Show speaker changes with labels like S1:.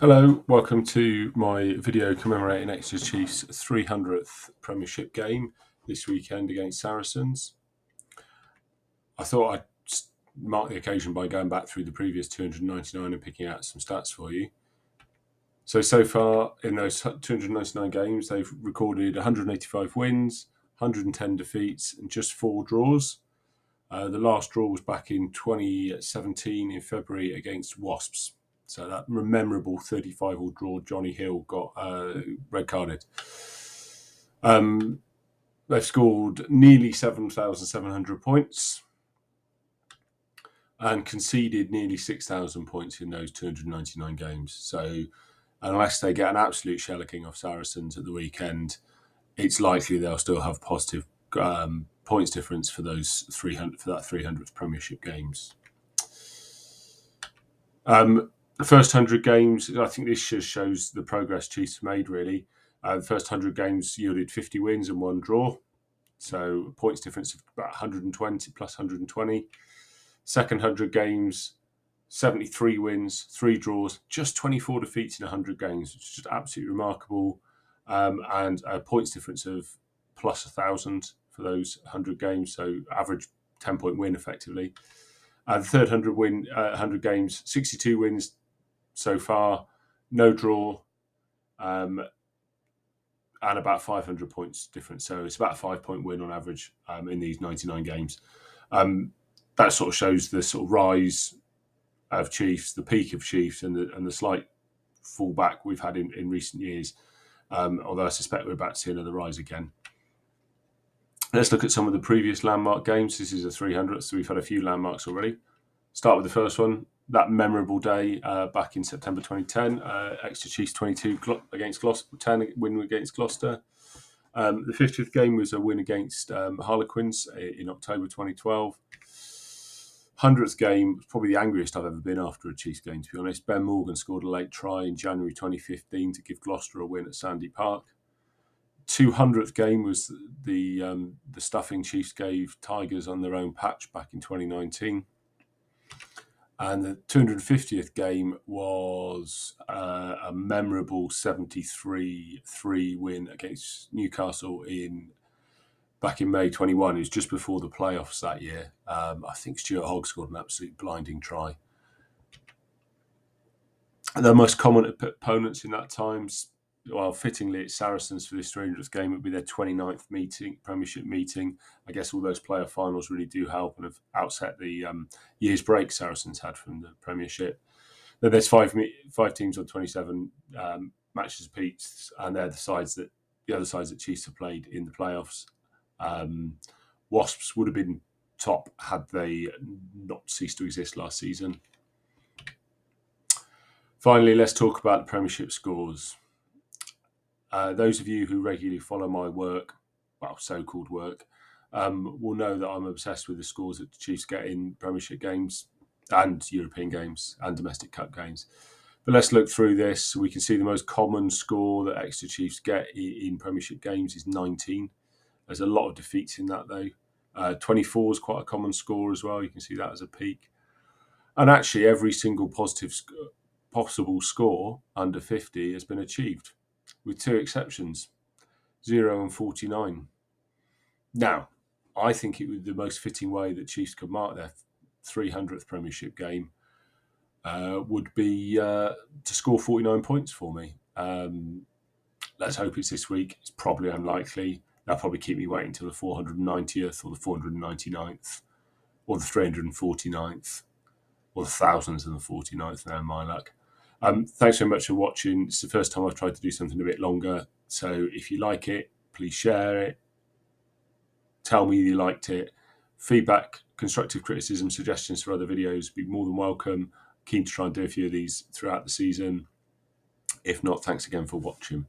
S1: Hello, welcome to my video commemorating Exeter Chiefs' 300th premiership game this weekend against Saracens. I thought I'd mark the occasion by going back through the previous 299 and picking out some stats for you. So far in those 299 games, they've recorded 185 wins, 110 defeats, and just 4 draws. The last draw was back in 2017 in February against Wasps. So that memorable 35-all draw, Johnny Hill got red carded. They've scored nearly 7,700 points and conceded nearly 6,000 points in those 299 games. So unless they get an absolute shellacking off Saracens at the weekend, it's likely they'll still have positive points difference for that 300th Premiership games. The first 100 games, I think this just shows the progress Chiefs made, really. The first 100 games yielded 50 wins and 1 draw. So points difference of about 120 plus 120. Second 100 games, 73 wins, 3 draws, just 24 defeats in 100 games, which is just absolutely remarkable. And a points difference of plus 1,000 for those 100 games. So average 10-point win, effectively. The third 100 games, 62 wins so far, no draw, and about 500 points difference. So it's about a 5-point win on average in these 99 games. That sort of shows the sort of rise of Chiefs, the peak of Chiefs, and the slight fallback we've had in recent years. Although I suspect we're about to see another rise again. Let's look at some of the previous landmark games. This is a 300th, so we've had a few landmarks already. Start with the first one. That memorable day back in September 2010, Exeter Chiefs 22 against Gloucester, 10 win against Gloucester. The 50th game was a win against Harlequins in October 2012. 100th game was probably the angriest I've ever been after a Chiefs game, to be honest. Ben Morgan scored a late try in January 2015 to give Gloucester a win at Sandy Park. 200th game was the stuffing Chiefs gave Tigers on their own patch back in 2019. And the 250th game was a memorable 73-3 win against Newcastle back in May 21. It was just before the playoffs that year. I think Stuart Hogg scored an absolute blinding try. The most common opponents in that time, well, fittingly, it's Saracens for this 300th game. It would be their 29th premiership meeting. I guess all those playoff finals really do help and have outset the year's break Saracens had from the premiership. Then there's five teams on 27 matches apiece, and they're the other sides that Chiefs have played in the playoffs. Wasps would have been top had they not ceased to exist last season. Finally, let's talk about the premiership scores. Those of you who regularly follow my work, well, so-called work, will know that I'm obsessed with the scores that the Chiefs get in Premiership games and European games and domestic cup games. But let's look through this. We can see the most common score that Exeter Chiefs get in Premiership games is 19. There's a lot of defeats in that, though. 24 is quite a common score as well. You can see that as a peak. And actually, every single possible score under 50 has been achieved, with 2 exceptions, 0 and 49. Now, I think it would be the most fitting way that Chiefs could mark their 300th Premiership game would be to score 49 points for me. Let's hope it's this week. It's probably unlikely. That'll probably keep me waiting until the 490th or the 499th or the 349th or the 1049th, now my luck. Thanks very much for watching. It's the first time I've tried to do something a bit longer. So if you like it, please share it. Tell me you liked it. Feedback, constructive criticism, suggestions for other videos, be more than welcome. Keen to try and do a few of these throughout the season. If not, thanks again for watching.